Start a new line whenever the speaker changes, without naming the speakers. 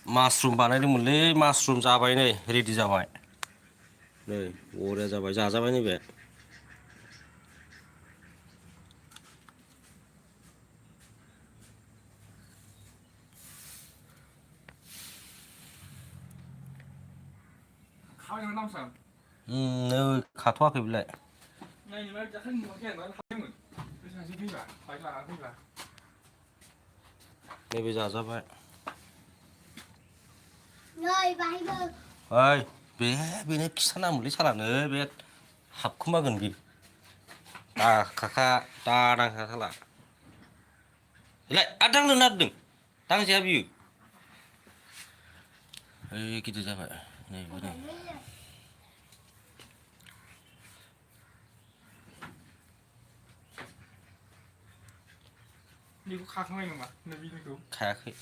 mushroom बानायदोंमोनलै mushroom जाबाय नै ready जाबाय नै बरिया जाबाय जाजाबाय नैबे नै खाथ'वाखै बेलाय नैबे जाजाबाय नै बाहायबो ओइ बेनो खिथानाङामोनलै सालानो बे हाबखुमागोन बि दा नांखाखा साला बेलाय आरो दांनो नागिरदों दांजाया बियो ओइ गिदिर जाबाय नैबे नै बेखौ खाखांबाय नामा नैबेनिखौ खायाखै